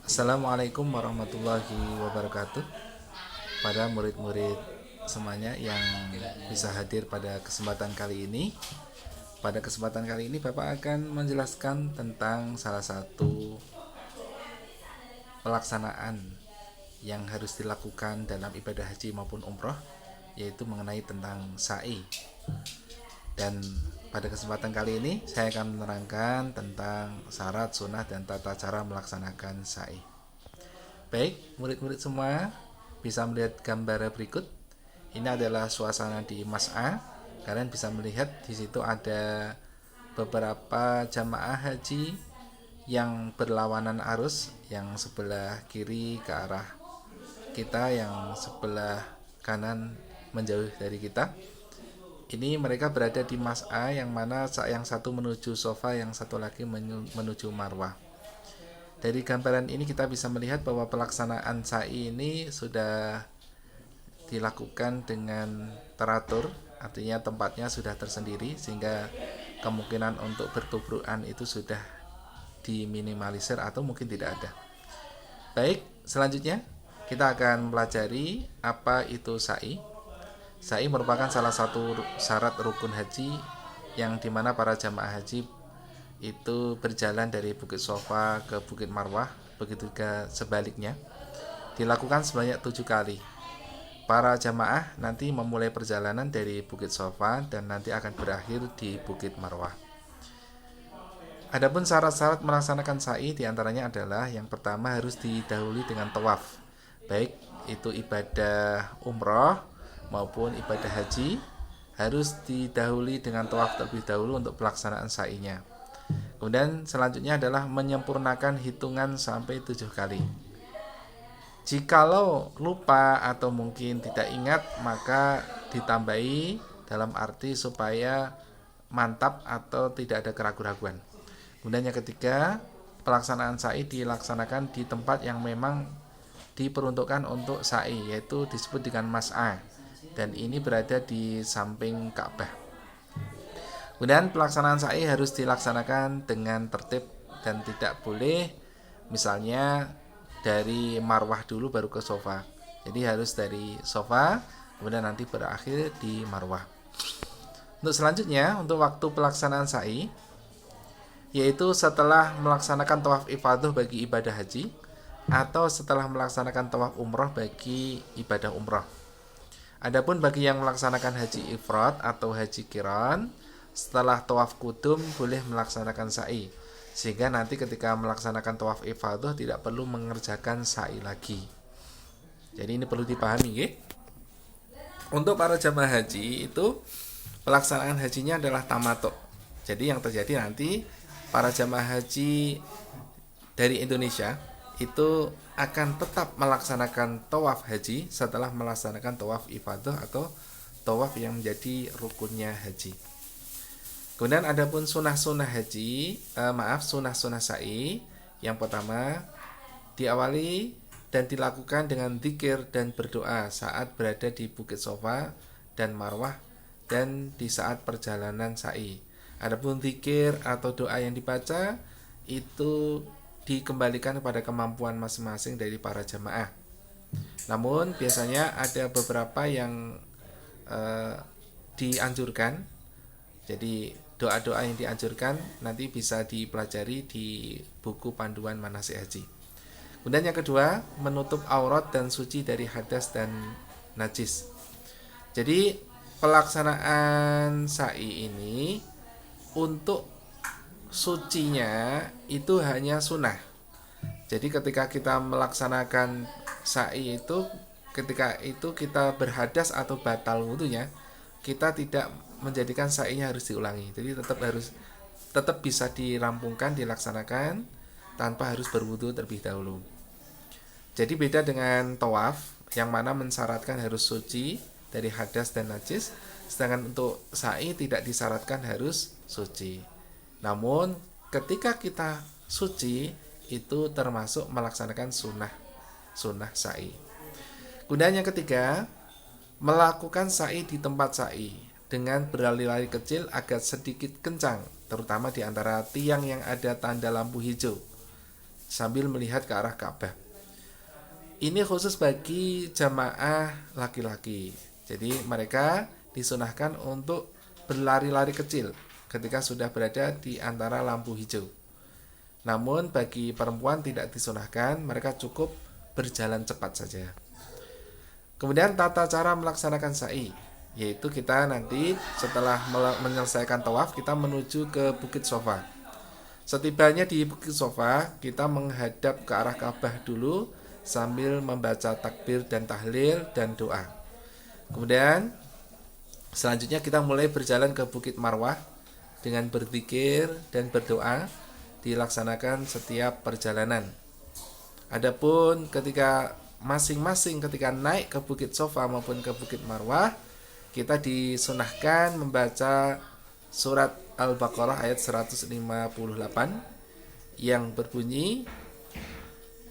Assalamualaikum warahmatullahi wabarakatuh. Pada murid-murid semuanya yang bisa hadir pada kesempatan kali ini. Pada kesempatan kali ini Bapak akan menjelaskan tentang salah satu pelaksanaan yang harus dilakukan dalam ibadah haji maupun umroh, yaitu mengenai tentang sa'i. Dan pada kesempatan kali ini saya akan menerangkan tentang syarat, sunnah, dan tata cara melaksanakan sa'i. Baik, murid-murid semua bisa melihat gambar berikut. Ini adalah suasana di Mas'a. Kalian bisa melihat di situ ada beberapa jamaah haji yang berlawanan arus, yang sebelah kiri ke arah kita, yang sebelah kanan menjauh dari kita. Ini mereka berada di Mas'a, yang mana yang satu menuju Sofa, yang satu lagi menuju Marwah. Dari gambaran ini kita bisa melihat bahwa pelaksanaan sa'i ini sudah dilakukan dengan teratur, artinya tempatnya sudah tersendiri sehingga kemungkinan untuk bertubrukan itu sudah diminimalisir atau mungkin tidak ada. Baik, selanjutnya kita akan pelajari apa itu sa'i. Sa'i merupakan salah satu syarat rukun haji yang dimana para jamaah haji itu berjalan dari Bukit Sofa ke Bukit Marwah, begitu juga sebaliknya, dilakukan sebanyak 7 kali. Para jamaah nanti memulai perjalanan dari Bukit Sofa dan nanti akan berakhir di Bukit Marwah. Adapun syarat-syarat melaksanakan sa'i diantaranya adalah yang pertama harus didahului dengan tawaf, baik itu ibadah umroh maupun ibadah haji, harus didahului dengan tawaf terlebih dahulu untuk pelaksanaan sa'inya. Kemudian selanjutnya adalah menyempurnakan hitungan sampai 7 kali. Jikalau lupa atau mungkin tidak ingat, maka ditambahi dalam arti supaya mantap atau tidak ada keraguan-raguan. Kemudian yang ketiga, pelaksanaan sa'i dilaksanakan di tempat yang memang diperuntukkan untuk sa'i, yaitu disebut dengan Mas'a, dan ini berada di samping Ka'bah. Kemudian pelaksanaan sa'i harus dilaksanakan dengan tertib dan tidak boleh misalnya dari Marwah dulu baru ke Sofa. Jadi harus dari Sofa kemudian nanti berakhir di Marwah. Untuk selanjutnya, untuk waktu pelaksanaan sa'i, yaitu setelah melaksanakan tawaf ifadah bagi ibadah haji atau setelah melaksanakan tawaf umroh bagi ibadah umroh. Adapun bagi yang melaksanakan haji ifrad atau haji qiran, setelah tawaf kudum boleh melaksanakan sa'i, sehingga nanti ketika melaksanakan tawaf ifadah tidak perlu mengerjakan sa'i lagi. Jadi ini perlu dipahami ya. Untuk para jamaah haji itu pelaksanaan hajinya adalah tamattu. Jadi yang terjadi nanti para jamaah haji dari Indonesia itu akan tetap melaksanakan tawaf haji setelah melaksanakan tawaf ifadah atau tawaf yang menjadi rukunnya haji. Kemudian adapun sunah-sunah haji, sunah-sunah sa'i, yang pertama diawali dan dilakukan dengan zikir dan berdoa saat berada di Bukit Sofa dan Marwah dan di saat perjalanan sa'i. Adapun zikir atau doa yang dibaca itu dikembalikan kepada kemampuan masing-masing dari para jamaah. Namun biasanya ada beberapa yang dianjurkan. Jadi doa-doa yang dianjurkan nanti bisa dipelajari di buku panduan manasik haji. Kemudian yang kedua, menutup aurat dan suci dari hadas dan najis. Jadi pelaksanaan sa'i ini untuk sucinya itu hanya sunnah. Jadi ketika kita melaksanakan sa'i itu, ketika itu kita berhadas atau batal wudunya, kita tidak menjadikan sa'inya harus diulangi. Jadi tetap bisa dirampungkan, dilaksanakan tanpa harus berwudu terlebih dahulu. Jadi beda dengan tawaf yang mana mensyaratkan harus suci dari hadas dan najis, sedangkan untuk sa'i tidak disyaratkan harus suci. Namun ketika kita suci itu termasuk melaksanakan sunnah sa'i. Kemudian yang ketiga, melakukan sa'i di tempat sa'i. dengan berlari-lari kecil agak sedikit kencang, terutama di antara tiang yang ada tanda lampu hijau, sambil melihat ke arah Ka'bah. Ini khusus bagi jamaah laki-laki. Jadi mereka disunahkan untuk berlari-lari kecil ketika sudah berada di antara lampu hijau. Namun bagi perempuan tidak disunahkan, mereka cukup berjalan cepat saja. Kemudian tata cara melaksanakan sa'i, yaitu kita nanti setelah menyelesaikan tawaf, kita menuju ke Bukit Sofa. Setibanya di Bukit Sofa, kita menghadap ke arah Ka'bah dulu sambil membaca takbir dan tahlil dan doa. Kemudian selanjutnya kita mulai berjalan ke Bukit Marwah dengan berzikir dan berdoa, dilaksanakan setiap perjalanan. Adapun ketika masing-masing ketika naik ke Bukit Sofa maupun ke Bukit Marwah, kita disunahkan membaca surat Al-Baqarah ayat 158 yang berbunyi,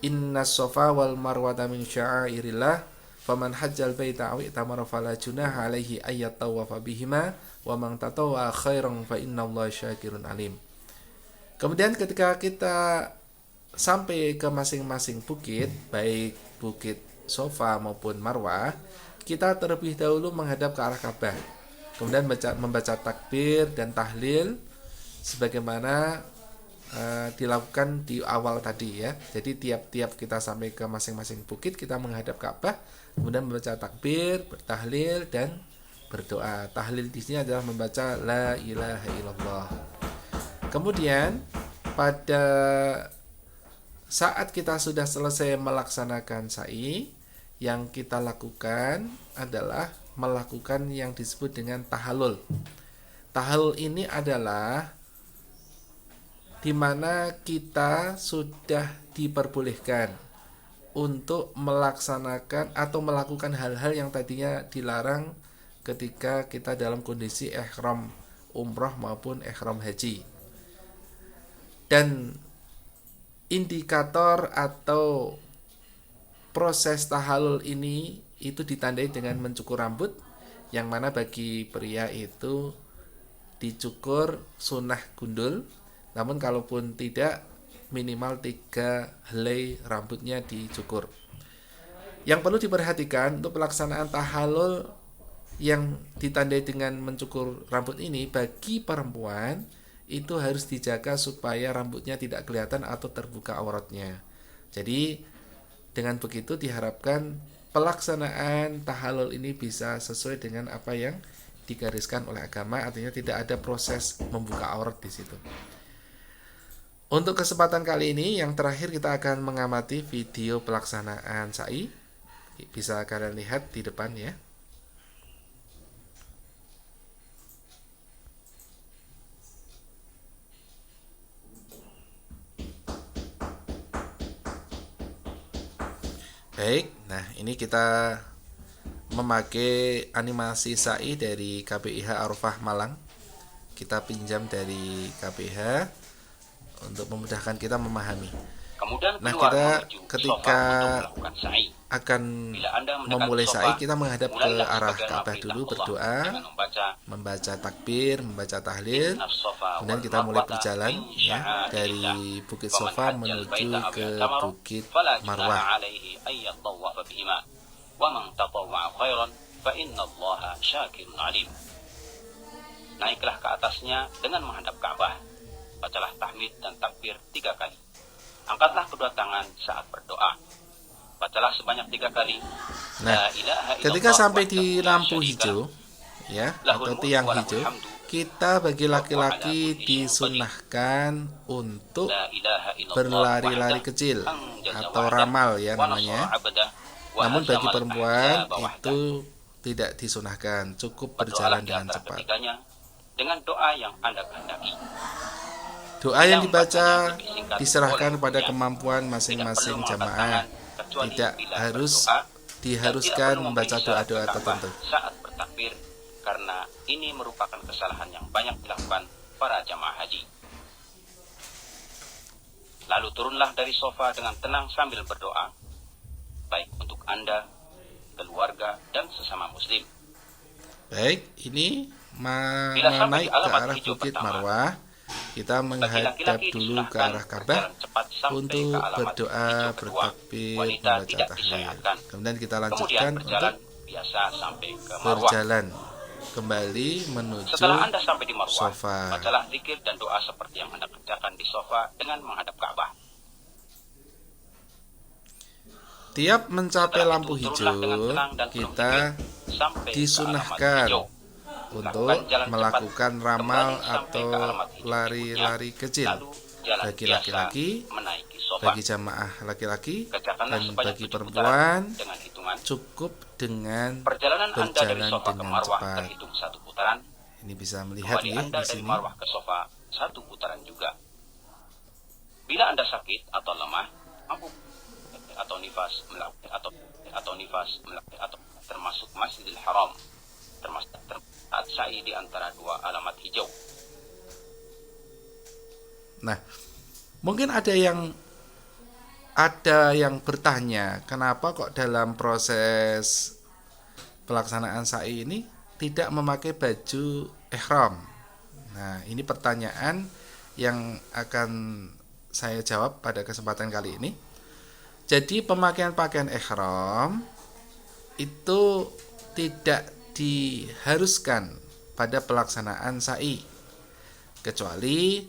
Innas Sofa wal Marwata min sya'airillah faman hajjal baita aw i'tamara fala junaha alaihi ayyat tawafa bihima wa man tatawwa khairan fa innallaha syakirun alim. Kemudian ketika kita sampai ke masing-masing bukit, baik Bukit Sofa maupun Marwah, kita terlebih dahulu menghadap ke arah Ka'bah. Kemudian membaca takbir dan tahlil sebagaimana dilakukan di awal tadi ya. Jadi tiap-tiap kita sampai ke masing-masing bukit, kita menghadap Ka'bah, kemudian membaca takbir, bertahlil dan berdoa. Tahlil di sini adalah membaca la ilaha illallah. Kemudian pada saat kita sudah selesai melaksanakan sa'i, yang kita lakukan adalah melakukan yang disebut dengan tahallul. Tahallul ini adalah di mana kita sudah diperbolehkan untuk melaksanakan atau melakukan hal-hal yang tadinya dilarang ketika kita dalam kondisi ihram umrah maupun ihram haji. Dan indikator atau proses tahallul ini itu ditandai dengan mencukur rambut, yang mana bagi pria itu dicukur sunnah gundul, namun kalaupun tidak, minimal 3 helai rambutnya dicukur. Yang perlu diperhatikan untuk pelaksanaan tahallul yang ditandai dengan mencukur rambut ini, bagi perempuan itu harus dijaga supaya rambutnya tidak kelihatan atau terbuka auratnya. Jadi dengan begitu diharapkan pelaksanaan tahallul ini bisa sesuai dengan apa yang digariskan oleh agama, artinya tidak ada proses membuka aurat di situ. Untuk kesempatan kali ini, yang terakhir kita akan mengamati video pelaksanaan sa'i. Bisa kalian lihat di depan ya. Baik, nah ini kita memakai animasi sa'i dari KBIH Arafah Malang. Kita pinjam dari KBIH untuk memudahkan kita memahami. Kemudian Nah, kita ketika akan memulai sa'i, kita menghadap ke arah Ka'bah dulu, berdoa, membaca takbir, membaca tahlil. Kemudian kita mulai berjalan ya dari Bukit Sofa menuju ke Bukit Marwah. Naiklah ke atasnya dengan menghadap Ka'bah. Bacalah tahmid dan takbir 3 kali. Angkatlah kedua tangan saat berdoa. Bacalah sebanyak 3 kali. Nah, ketika sampai di lampu hijau ya atau tiang hijau, kita bagi laki-laki disunahkan untuk berlari-lari kecil atau ramal ya namanya. Namun bagi perempuan itu tidak disunahkan, cukup berjalan dengan cepat. Dengan doa yang Anda kehendaki. Doa yang dibaca diserahkan pada kemampuan masing-masing jamaah. Tidak diharuskan membaca doa-doa tertentu. Saat bertakbir, karena ini merupakan kesalahan yang banyak dilakukan para jamaah haji. Lalu turunlah dari sofa dengan tenang sambil berdoa, baik untuk Anda, keluarga, dan sesama muslim. Baik, ini Bila sampai naik di ke alamat arah hijau Bukit pertama, Marwah, kita bagi menghadap laki-laki dulu ke disunahkan arah Ka'bah berjalan cepat sampai ke untuk alamat berdoa, hijau kedua. bertakbir, Wanita membaca tidak tahlil. disyariatkan. Kemudian kita Kemudian lanjutkan berjalan untuk biasa sampai ke Marwah. berjalan kembali menuju Setelah Anda sampai di Marwah, Sofa. bacalah zikir dan doa seperti yang Anda kerjakan di Sofa dengan menghadap Ka'bah. Tiap mencapai Setelah lampu itu, turunlah dengan hijau, tenang dan penuh kita zikir sampai ke disunahkan alamat hijau. untuk Lakukan jalan melakukan cepat ramal kembali sampai atau ke alamat hijau lari-lari berikutnya, kecil lalu jalan bagi biasa laki-laki, menaiki Sofa. bagi jamaah laki-laki, Kerjakanlah dan sebanyak bagi 7 perempuan putaran dengan hitungan cukup dengan perjalanan Anda dari berjalan Sofa ke dengan Marwah cepat. terhitung 1 putaran. Ini bisa melihat Kembali ya Anda di dari sini. Marwah ke Sofa 1 putaran juga. Bila Anda sakit atau lemah, mabuk atau nifas atau termasuk Masjidil Haram, termasuk saat sa'i di antara 2 alamat hijau. Nah, mungkin ada yang bertanya, kenapa kok dalam proses pelaksanaan sa'i ini tidak memakai baju ihram? Nah, ini pertanyaan yang akan saya jawab pada kesempatan kali ini. Jadi pemakaian pakaian ihram itu tidak diharuskan pada pelaksanaan sa'i, kecuali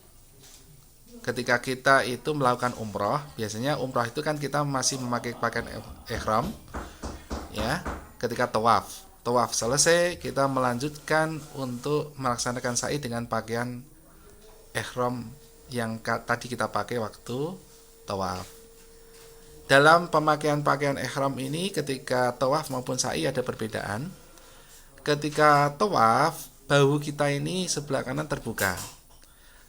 ketika kita itu melakukan umroh. Biasanya umroh itu kan kita masih memakai pakaian ihram ya. Ketika tawaf selesai, kita melanjutkan untuk melaksanakan sa'i dengan pakaian ihram yang tadi kita pakai waktu tawaf. Dalam pemakaian pakaian ihram ini, ketika tawaf maupun sa'i ada perbedaan. Ketika tawaf, bahu kita ini sebelah kanan terbuka.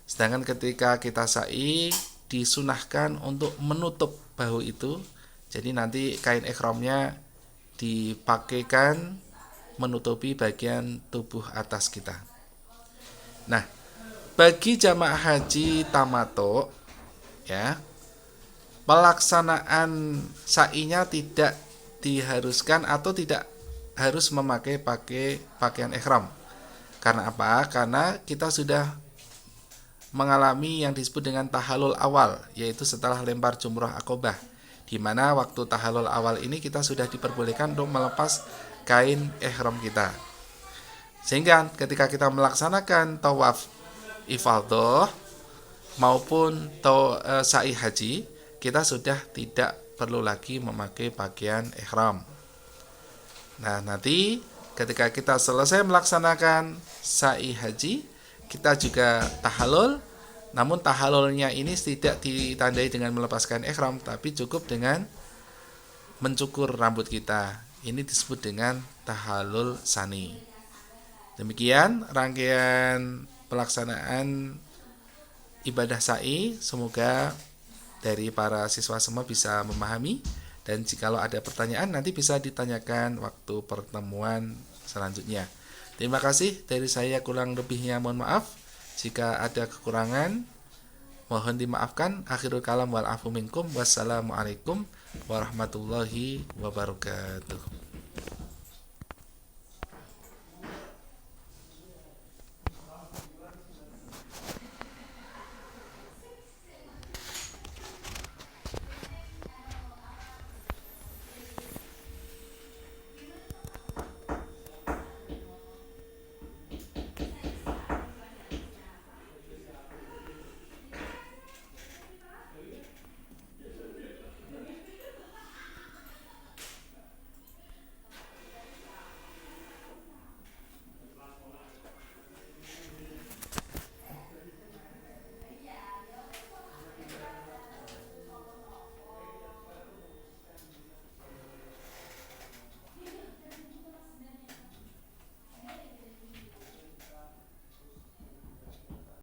Sedangkan ketika kita sa'i, disunahkan untuk menutup bahu itu. Jadi nanti kain ihramnya dipakaikan menutupi bagian tubuh atas kita. Nah, bagi jamaah haji tamattu ya, pelaksanaan sa'inya tidak diharuskan atau tidak harus memakai pakaian ihram. Karena apa? Karena kita sudah mengalami yang disebut dengan tahallul awal, yaitu setelah lempar jumrah Aqobah, di mana waktu tahallul awal ini kita sudah diperbolehkan untuk melepas kain ihram kita. Sehingga ketika kita melaksanakan tawaf ifadhah maupun sa'i haji, kita sudah tidak perlu lagi memakai pakaian ihram. Nah, nanti ketika kita selesai melaksanakan sa'i haji, kita juga tahallul. Namun tahallulnya ini tidak ditandai dengan melepaskan ihram, tapi cukup dengan mencukur rambut kita. Ini disebut dengan tahallul sani. Demikian rangkaian pelaksanaan ibadah sa'i. Semoga dari para siswa semua bisa memahami, dan jikalau ada pertanyaan nanti bisa ditanyakan waktu pertemuan selanjutnya. Terima kasih dari saya, kurang lebihnya mohon maaf. Jika ada kekurangan mohon dimaafkan. Akhirul kalam wal afu minkum. Wassalamualaikum warahmatullahi wabarakatuh.